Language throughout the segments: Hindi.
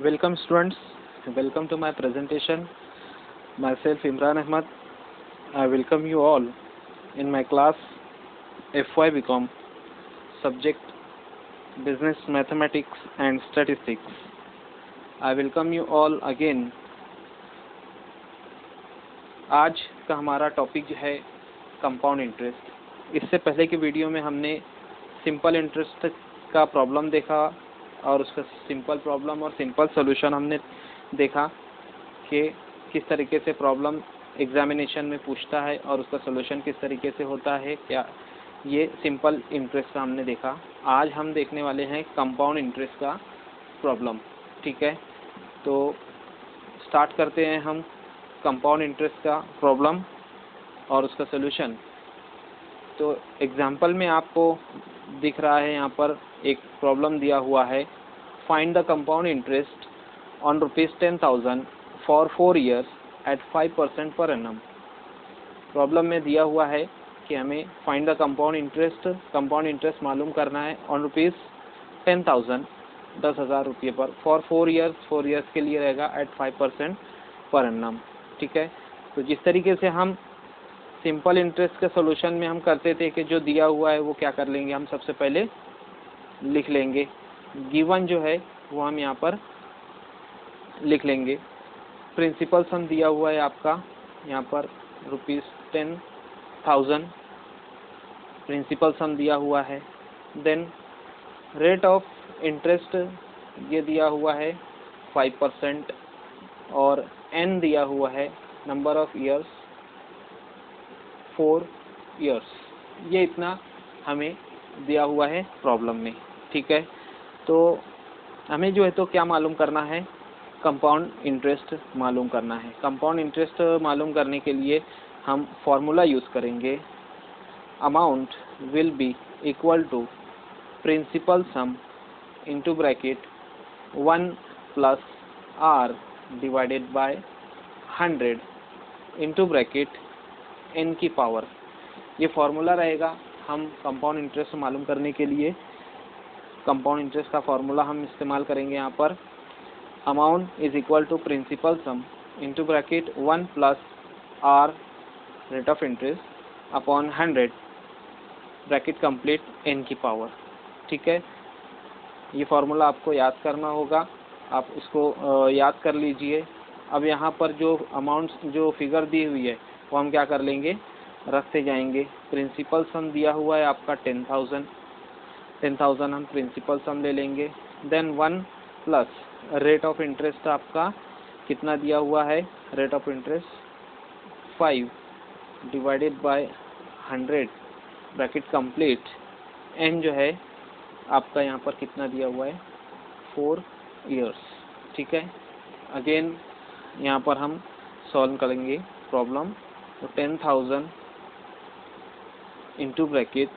Welcome students, welcome to my presentation. Myself Imran Ahmad. I welcome you all in my class FY BCom subject Business Mathematics and Statistics. I welcome you all again. आज का हमारा टॉपिक जो है कंपाउंड इंटरेस्ट। इससे पहले की वीडियो में हमने सिंपल इंटरेस्ट का प्रॉब्लम देखा और उसका सिंपल प्रॉब्लम और सिंपल सॉल्यूशन हमने देखा कि किस तरीके से प्रॉब्लम एग्जामिनेशन में पूछता है और उसका सॉल्यूशन किस तरीके से होता है। क्या ये सिंपल इंटरेस्ट का हमने देखा। आज हम देखने वाले हैं कंपाउंड इंटरेस्ट का प्रॉब्लम। ठीक है, तो स्टार्ट करते हैं हम कंपाउंड इंटरेस्ट का प्रॉब्लम और उसका सॉल्यूशन। तो एग्जाम्पल में आपको दिख रहा है, यहाँ पर एक प्रॉब्लम दिया हुआ है, find the compound interest on ₹10,000 for 4 years at 5% per annum. Problem में दिया हुआ है कि हमें फाइंड द कंपाउंड इंटरेस्ट मालूम करना है ऑन ₹10,000 10,000 रुपये पर फॉर 4 years के लिए रहेगा एट 5% पर एनम। ठीक है, तो जिस तरीके से हम सिंपल इंटरेस्ट के सॉल्यूशन में हम करते थे कि जो दिया हुआ है वो क्या कर लेंगे, हम सबसे पहले लिख लेंगे। गिवन जो है वो हम यहाँ पर लिख लेंगे। प्रिंसिपल सम दिया हुआ है आपका यहाँ पर ₹10,000 प्रिंसिपल सम दिया हुआ है। देन रेट ऑफ इंटरेस्ट ये दिया हुआ है 5% और n दिया हुआ है नंबर ऑफ ईयर्स 4 years। ये इतना हमें दिया हुआ है प्रॉब्लम में। ठीक है, तो हमें जो है तो क्या मालूम करना है, कंपाउंड इंटरेस्ट मालूम करना है। कंपाउंड इंटरेस्ट मालूम करने के लिए हम फॉर्मूला यूज़ करेंगे। Amount will be equal to principal sum into bracket 1 + r divided by 100 into bracket n की पावर। ये फार्मूला रहेगा हम कंपाउंड इंटरेस्ट मालूम करने के लिए। कंपाउंड इंटरेस्ट का फार्मूला हम इस्तेमाल करेंगे यहाँ पर। Amount is equal to principal sum into bracket 1 + r rate of interest upon 100 bracket complete n की पावर। ठीक है, ये फार्मूला आपको याद करना होगा, आप इसको याद कर लीजिए। अब यहाँ पर जो अमाउंट जो फिगर दी हुई है वो हम क्या कर लेंगे, रखते जाएंगे। प्रिंसिपल सम दिया हुआ है आपका 10,000 हम प्रिंसिपल सम ले लेंगे। Then 1 plus rate of interest आपका कितना दिया हुआ है, rate of interest 5 divided by 100 bracket complete n जो है आपका यहाँ पर कितना दिया हुआ है 4 years। ठीक है, अगेन यहाँ पर हम सॉल्व करेंगे प्रॉब्लम। तो 10,000 इंटू ब्रैकेट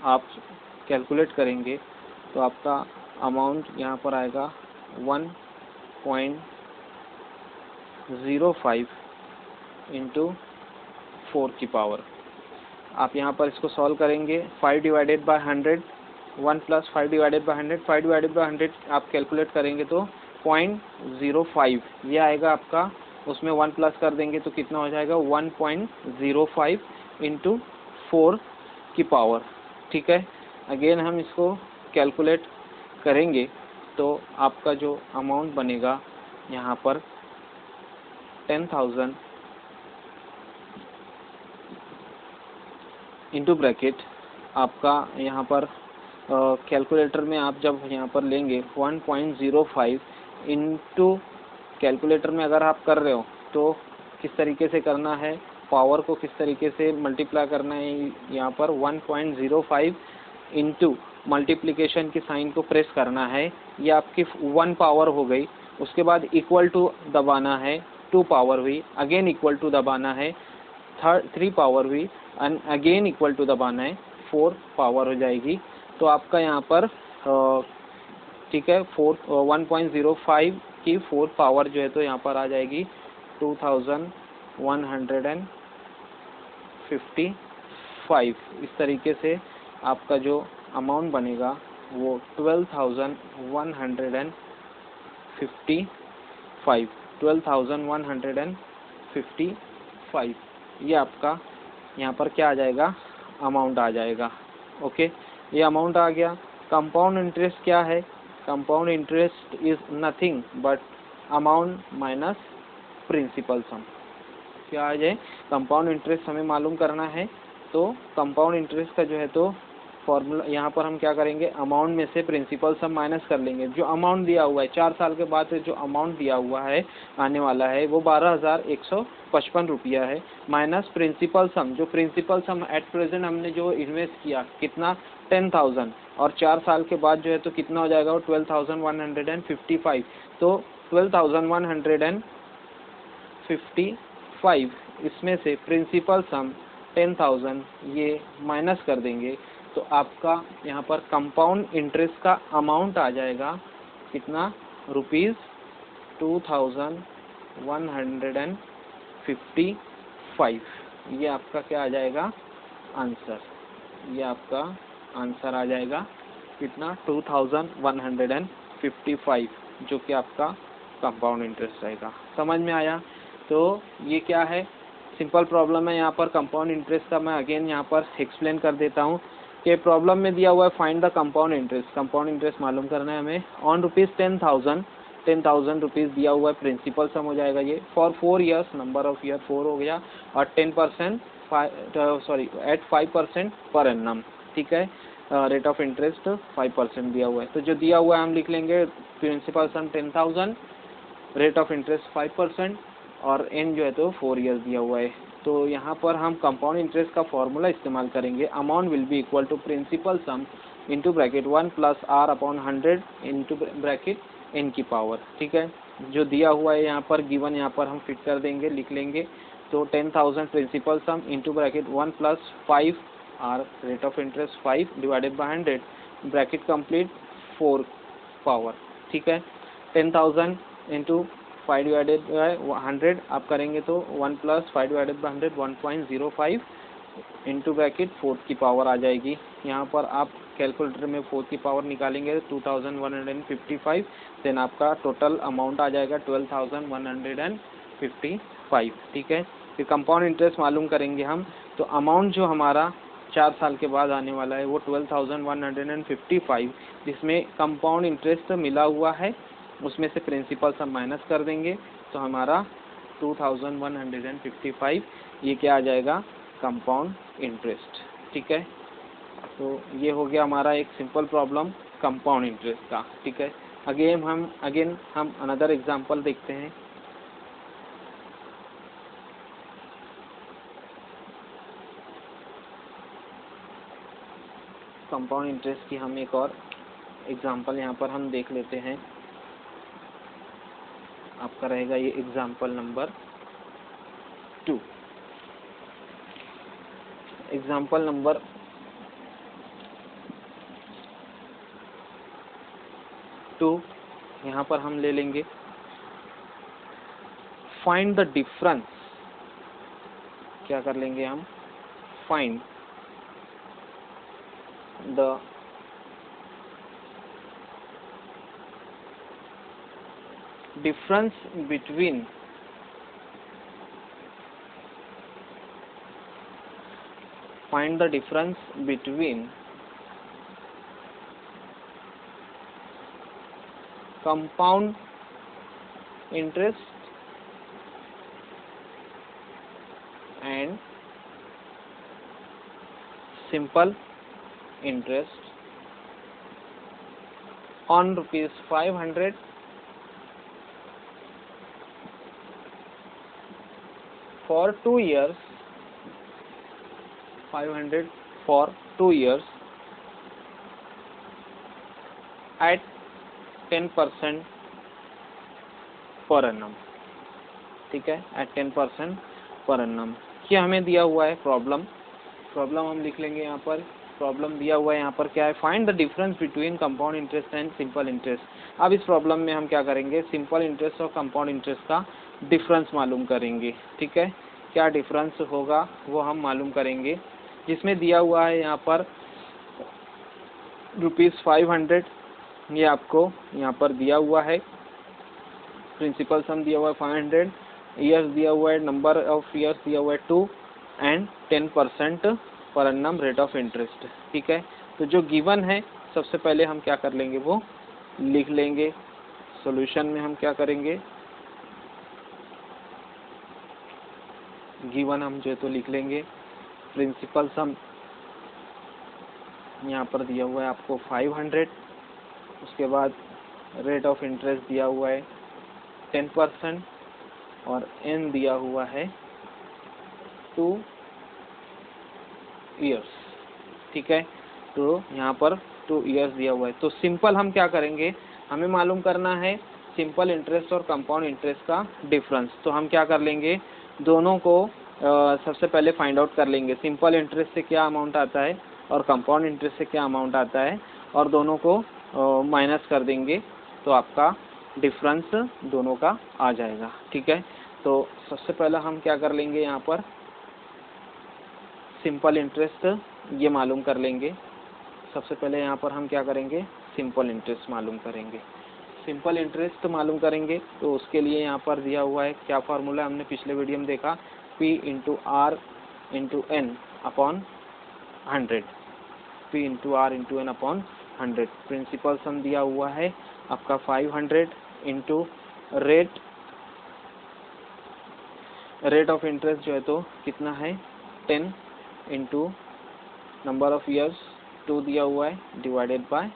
आप कैलकुलेट करेंगे तो आपका अमाउंट यहाँ पर आएगा 1.05 इंटू 4 की पावर। आप यहाँ पर इसको सॉल्व करेंगे। 5 divided by 100 1 + 5 divided by 100 5 divided by 100 आप कैलकुलेट करेंगे तो 0.05 ये आएगा आपका। उसमें 1 प्लस कर देंगे तो कितना हो जाएगा 1.05 इंटू 4 की पावर। ठीक है, अगेन हम इसको कैलकुलेट करेंगे तो आपका जो अमाउंट बनेगा यहाँ पर 10,000 इंटू ब्रैकेट आपका यहाँ पर कैलकुलेटर में आप जब यहाँ पर लेंगे 1.05 इंटू कैलकुलेटर में अगर आप कर रहे हो तो किस तरीके से करना है, पावर को किस तरीके से मल्टीप्लाई करना है। यहाँ पर 1.05 इंटू मल्टीप्लिकेशन की साइन को प्रेस करना है, ये आपकी 1 पावर हो गई। उसके बाद इक्वल टू दबाना है, 2 पावर हुई, अगेन इक्वल टू दबाना है, 3 पावर हुई, एंड अगेन इक्वल टू दबाना है, 4 पावर हो जाएगी। तो आपका यहाँ पर ठीक है 1.05 की 4 पावर जो है तो यहाँ पर आ जाएगी 2,155। इस तरीके से आपका जो अमाउंट बनेगा वो 12,155 55, 12,155, ये आपका यहाँ पर क्या आ जाएगा, अमाउंट आ जाएगा। ओके, ये अमाउंट आ गया। कंपाउंड इंटरेस्ट क्या है, compound interest is nothing but amount minus principal sum. क्या आ जाए, कंपाउंड इंटरेस्ट हमें मालूम करना है, तो कंपाउंड इंटरेस्ट का जो है तो फॉर्मूला यहाँ पर हम क्या करेंगे, अमाउंट में से प्रिंसिपल सम माइनस कर लेंगे। जो अमाउंट दिया हुआ है 4 साल के बाद जो अमाउंट दिया हुआ है आने वाला है वो 12,155 रुपया है, माइनस प्रिंसिपल सम, जो प्रिंसिपल सम एट प्रेजेंट हमने जो इन्वेस्ट किया कितना 10,000, और 4 साल के बाद जो है तो कितना हो जाएगा वो 12,155। तो 12,155 इसमें से प्रिंसिपल सम 10,000 ये माइनस कर देंगे, तो आपका यहाँ पर कंपाउंड इंटरेस्ट का अमाउंट आ जाएगा कितना, ₹2155। ये आपका क्या आ जाएगा, आंसर। ये आपका आंसर आ जाएगा कितना, 2155, जो कि आपका कंपाउंड इंटरेस्ट रहेगा। समझ में आया? तो ये क्या है, सिंपल प्रॉब्लम है। यहाँ पर कंपाउंड इंटरेस्ट का मैं अगेन यहाँ पर एक्सप्लेन कर देता हूँ कि प्रॉब्लम में दिया हुआ है find the compound interest. Compound interest मालूम करना है हमें ऑन ₹10,000 रुपीज़ दिया हुआ है, प्रिंसिपल सम हो जाएगा ये for 4 years, number of year 4 हो गया, और 10% एट 5% पर एनम। ठीक है, रेट ऑफ इंटरेस्ट 5% दिया हुआ है। तो जो दिया हुआ है हम लिख लेंगे, principal sum 10,000, rate of interest 5%, और एन जो है तो 4 ईयर्स दिया हुआ है। तो यहाँ पर हम कंपाउंड इंटरेस्ट का फॉर्मूला इस्तेमाल करेंगे, amount will be equal to principal sum into bracket 1 + R/100 into bracket n की पावर। ठीक है, जो दिया हुआ है यहाँ पर गिवन, यहाँ पर हम फिट कर देंगे, लिख लेंगे। तो 10,000 principal sum into bracket 1 + 5 R, rate of interest 5 divided by 100, bracket complete 4 power. ठीक है, 10,000 इंटू 5 डिवाइडेड बाई 100 आप करेंगे तो 1 + 5 डिवाइडेड बाई 100 1.05 इंटू ब्रैकेट 4 की पावर आ जाएगी। यहाँ पर आप कैलकुलेटर में 4 की पावर निकालेंगे 2155, देन आपका टोटल अमाउंट आ जाएगा 12,155। ठीक है, फिर कंपाउंड इंटरेस्ट मालूम करेंगे हम, तो अमाउंट जो हमारा 4 साल के बाद आने वाला है वो 12,155, जिसमें कंपाउंड इंटरेस्ट मिला हुआ है, उसमें से प्रिंसिपल सम माइनस कर देंगे, तो हमारा 2155 ये क्या आ जाएगा, कंपाउंड इंटरेस्ट। ठीक है, तो ये हो गया हमारा एक सिंपल प्रॉब्लम कंपाउंड इंटरेस्ट का। ठीक है, अगेन हम अनदर एग्जांपल देखते हैं। कंपाउंड इंटरेस्ट की हम एक और एग्जांपल यहाँ पर हम देख लेते हैं। आपका रहेगा ये एग्जांपल नंबर 2। एग्जांपल नंबर 2 यहाँ पर हम ले लेंगे, फाइंड द डिफरेंस। क्या कर लेंगे हम, find the difference between compound interest and simple interest on ₹500 for 2 years, 500 for 2 years at 10% पर annum। ठीक है, एट 10% पर annum। ये हमें दिया हुआ है प्रॉब्लम हम लिख लेंगे यहाँ पर। प्रॉब्लम दिया हुआ है यहाँ पर क्या है, find the difference between compound interest and simple interest. अब इस प्रॉब्लम में हम क्या करेंगे, सिंपल इंटरेस्ट और कंपाउंड इंटरेस्ट का डिफरेंस मालूम करेंगे। ठीक है, क्या डिफरेंस होगा वो हम मालूम करेंगे, जिसमें दिया हुआ है यहाँ पर ₹500, ये आपको यहाँ पर दिया हुआ है, प्रिंसिपल सम दिया हुआ है 500, ईयर्स दिया हुआ है, नंबर ऑफ ईयर्स दिया हुआ है 2 and 10% per annum rate of interest. ठीक है, तो जो गिवन है सबसे पहले हम क्या कर लेंगे वो लिख लेंगे। सॉल्यूशन में हम क्या करेंगे, गिवन हम जो है तो लिख लेंगे। प्रिंसिपल सम यहाँ पर दिया हुआ है आपको 500, उसके बाद रेट ऑफ इंटरेस्ट दिया हुआ है 10% और एन दिया हुआ है 2 इयर्स। ठीक है, तो यहाँ पर 2 इयर्स दिया हुआ है। तो सिंपल हम क्या करेंगे, हमें मालूम करना है सिंपल इंटरेस्ट और कंपाउंड इंटरेस्ट का डिफरेंस। तो हम क्या कर लेंगे, दोनों को सबसे पहले फाइंड आउट कर लेंगे, सिंपल इंटरेस्ट से क्या अमाउंट आता है और कंपाउंड इंटरेस्ट से क्या अमाउंट आता है, और दोनों को माइनस कर देंगे तो आपका डिफरेंस दोनों का आ जाएगा। ठीक है, तो सबसे पहला हम क्या कर लेंगे, यहाँ पर सिंपल इंटरेस्ट ये मालूम कर लेंगे। सबसे पहले यहाँ पर हम क्या करेंगे, सिंपल इंटरेस्ट मालूम करेंगे। सिंपल इंटरेस्ट मालूम करेंगे तो उसके लिए यहाँ पर दिया हुआ है क्या फार्मूला, हमने पिछले वीडियो में देखा, P into R into N upon 100, P into R into N upon 100। Principal sum दिया हुआ है आपका 500 इंटू रेट ऑफ इंटरेस्ट जो है तो कितना है 10 इंटू नंबर ऑफ ईयर्स 2 दिया हुआ है डिवाइडेड बाय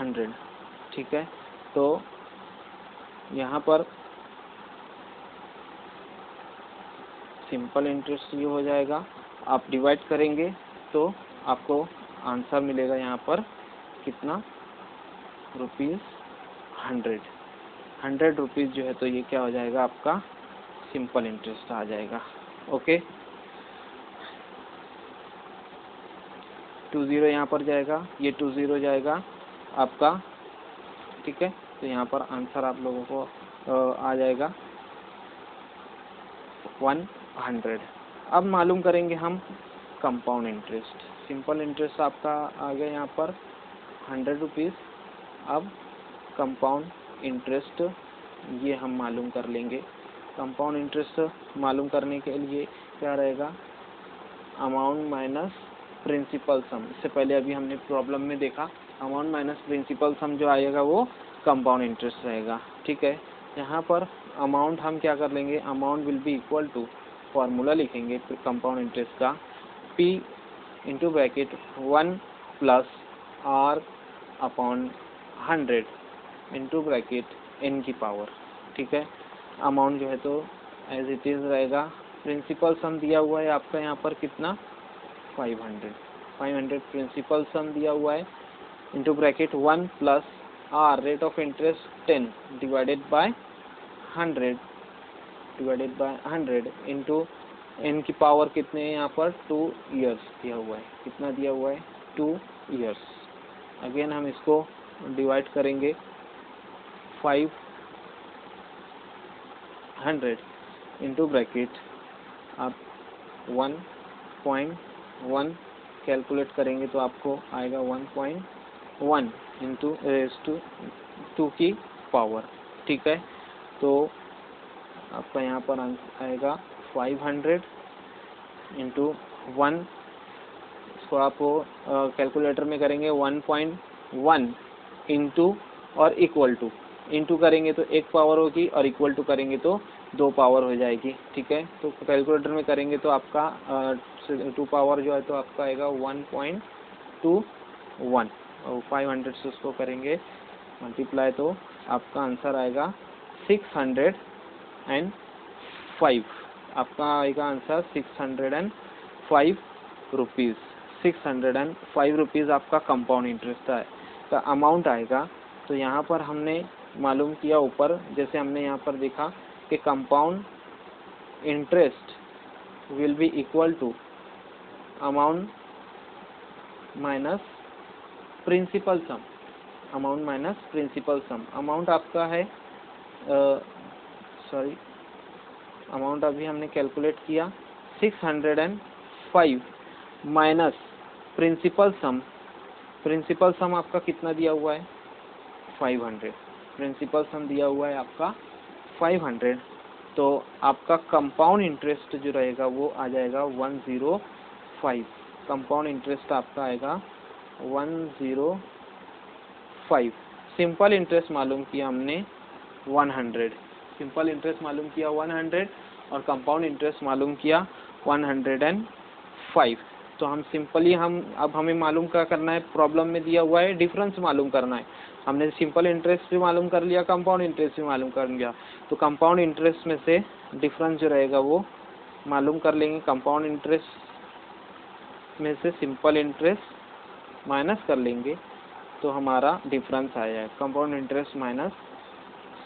100। ठीक है, तो यहाँ पर सिंपल इंटरेस्ट ये हो जाएगा, आप डिवाइड करेंगे तो आपको आंसर मिलेगा यहाँ पर कितना, ₹100। 100 रुपीज़ जो है तो ये क्या हो जाएगा, आपका सिंपल इंटरेस्ट आ जाएगा। ओके, 20 यहाँ पर जाएगा, ये 20 जाएगा आपका। ठीक है, तो यहाँ पर आंसर आप लोगों को आ जाएगा 100। अब मालूम करेंगे हम कंपाउंड इंटरेस्ट। सिंपल इंटरेस्ट आपका आ गया यहाँ पर 100 रुपीज़। अब कंपाउंड इंटरेस्ट ये हम मालूम कर लेंगे। कंपाउंड इंटरेस्ट मालूम करने के लिए क्या रहेगा, अमाउंट माइनस प्रिंसिपल सम। इससे पहले अभी हमने प्रॉब्लम में देखा, अमाउंट माइनस प्रिंसिपल सम जो आएगा वो कंपाउंड इंटरेस्ट रहेगा। ठीक है, यहाँ पर अमाउंट हम क्या कर लेंगे, amount will be equal to, formula लिखेंगे कंपाउंड इंटरेस्ट का, P into bracket 1 plus R upon 100 into bracket N की पावर। ठीक है, अमाउंट जो है तो एज इट इज़ रहेगा। प्रिंसिपल सम दिया हुआ है आपका यहाँ पर कितना, 500 प्रिंसिपल सम दिया हुआ है into bracket 1 plus R rate of interest 10 divided by 100 into N की पावर कितने हैं यहाँ पर 2 इयर्स दिया हुआ है। कितना दिया हुआ है, 2 इयर्स। अगेन हम इसको डिवाइड करेंगे 500 इंटू ब्रैकेट आप 1.1 कैलकुलेट करेंगे तो आपको आएगा 1.1 इंटू रेज़ टू 2 की पावर। ठीक है, तो आपका यहाँ पर आएगा 500 इंटू 1, इसको आप कैलकुलेटर में करेंगे 1.1 इंटू और इक्वल टू, इंटू करेंगे तो 1 पावर होगी और इक्वल टू करेंगे तो 2 पावर हो जाएगी। ठीक है, तो कैलकुलेटर में करेंगे तो आपका 2 पावर जो है तो आपका आएगा 1.21 और 500 से उसको करेंगे मल्टीप्लाई तो आपका आंसर आएगा 605। आपका आएगा आंसर 605 रुपीज़। 605 रुपीज़ आपका कंपाउंड इंटरेस्ट का अमाउंट आएगा। तो यहाँ पर हमने मालूम किया ऊपर, जैसे हमने यहाँ पर देखा कि compound interest will be equal to amount minus principal sum. Amount minus principal sum, amount आपका है अमाउंट अभी हमने कैलकुलेट किया 605 minus principal sum. Principal sum आपका कितना दिया हुआ है, 500। प्रिंसिपल सम दिया हुआ है आपका 500, तो आपका कंपाउंड इंटरेस्ट जो रहेगा वो आ जाएगा 105। कंपाउंड इंटरेस्ट आपका आएगा 105। सिंपल इंटरेस्ट मालूम किया हमने 100, सिंपल इंटरेस्ट मालूम किया 100 और कंपाउंड इंटरेस्ट मालूम किया 105। तो हम सिंपली अब हमें मालूम क्या करना है, प्रॉब्लम में दिया हुआ है डिफरेंस मालूम करना है। हमने सिंपल इंटरेस्ट भी मालूम कर लिया, कंपाउंड इंटरेस्ट भी मालूम कर लिया, तो कंपाउंड इंटरेस्ट में से डिफरेंस जो रहेगा वो मालूम कर लेंगे। कंपाउंड इंटरेस्ट में से सिंपल इंटरेस्ट माइनस कर लेंगे तो हमारा डिफरेंस आया है, compound interest minus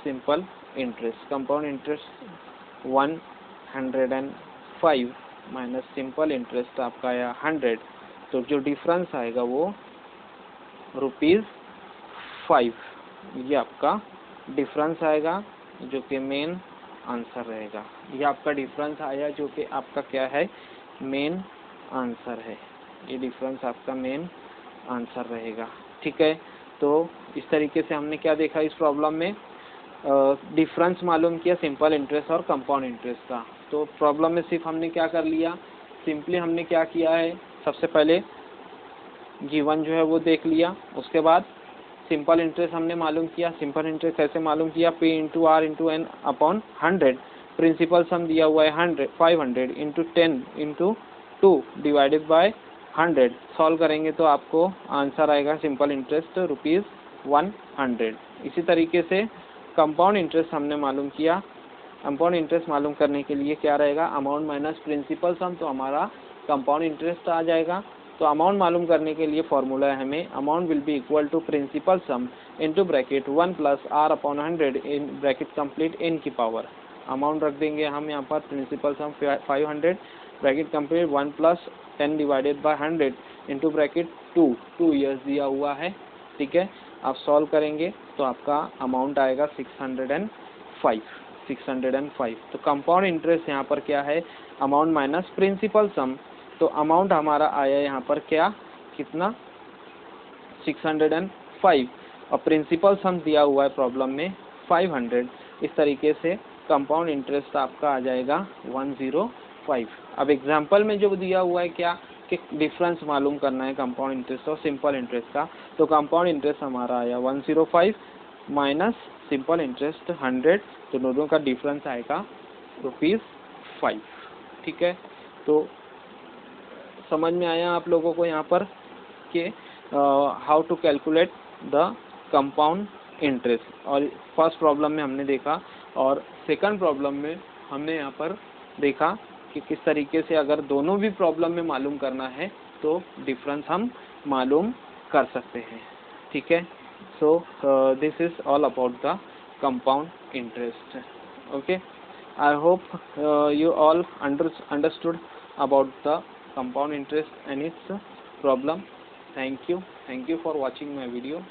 simple interest. Compound interest 105 minus simple interest आपका आया 100, तो जो डिफरेंस आएगा वो ₹5। ये आपका डिफरेंस आएगा जो कि मेन आंसर रहेगा। ये आपका डिफरेंस आया जो कि आपका क्या है, मेन आंसर है। ये डिफरेंस आपका मेन आंसर रहेगा। ठीक है, तो इस तरीके से हमने क्या देखा इस प्रॉब्लम में, डिफरेंस मालूम किया सिंपल इंटरेस्ट और कंपाउंड इंटरेस्ट का। तो प्रॉब्लम में सिर्फ हमने क्या कर लिया, सिंपली हमने क्या किया है, सबसे पहले गिवन जो है वो देख लिया, उसके बाद सिंपल इंटरेस्ट हमने मालूम किया। सिंपल इंटरेस्ट कैसे मालूम किया, P into R into N upon 100। Principal sum दिया हुआ है 500 into 10 into 2 divided by 100। Solve करेंगे तो आपको आंसर आएगा सिंपल इंटरेस्ट ₹100। इसी तरीके से कंपाउंड इंटरेस्ट हमने मालूम किया। कंपाउंड इंटरेस्ट मालूम करने के लिए क्या रहेगा, अमाउंट माइनस प्रिंसिपल सम, तो हमारा कंपाउंड इंटरेस्ट आ जाएगा। तो अमाउंट मालूम करने के लिए फॉर्मूला है हमें, amount will be equal to principal sum into bracket 1 plus R upon 100 in bracket complete n की पावर। अमाउंट रख देंगे हम यहाँ पर, principal sum 500 bracket complete 1 plus 10 divided by 100 into bracket 2 years दिया हुआ है। ठीक है, आप सॉल्व करेंगे तो आपका अमाउंट आएगा 605। तो कंपाउंड इंटरेस्ट यहाँ पर क्या है, अमाउंट माइनस प्रिंसिपल सम। तो अमाउंट हमारा आया यहाँ पर क्या, कितना, 605 और प्रिंसिपल सम दिया हुआ है प्रॉब्लम में 500। इस तरीके से कंपाउंड इंटरेस्ट आपका आ जाएगा 105। अब एग्जांपल में जो दिया हुआ है क्या, कि डिफरेंस मालूम करना है कंपाउंड इंटरेस्ट और सिंपल इंटरेस्ट का। तो कंपाउंड इंटरेस्ट हमारा आया 105 माइनस सिंपल इंटरेस्ट 100, तो दोनों का डिफरेंस आएगा ₹5। ठीक है, तो समझ में आया आप लोगों को यहाँ पर कि how to calculate the compound interest. और फर्स्ट प्रॉब्लम में हमने देखा और सेकंड प्रॉब्लम में हमने यहाँ पर देखा कि किस तरीके से अगर दोनों भी प्रॉब्लम में मालूम करना है तो डिफरेंस हम मालूम कर सकते हैं। ठीक है, so this is all about the compound interest. Okay, I hope you all understood about the compound interest and its problem. Thank you for watching my video.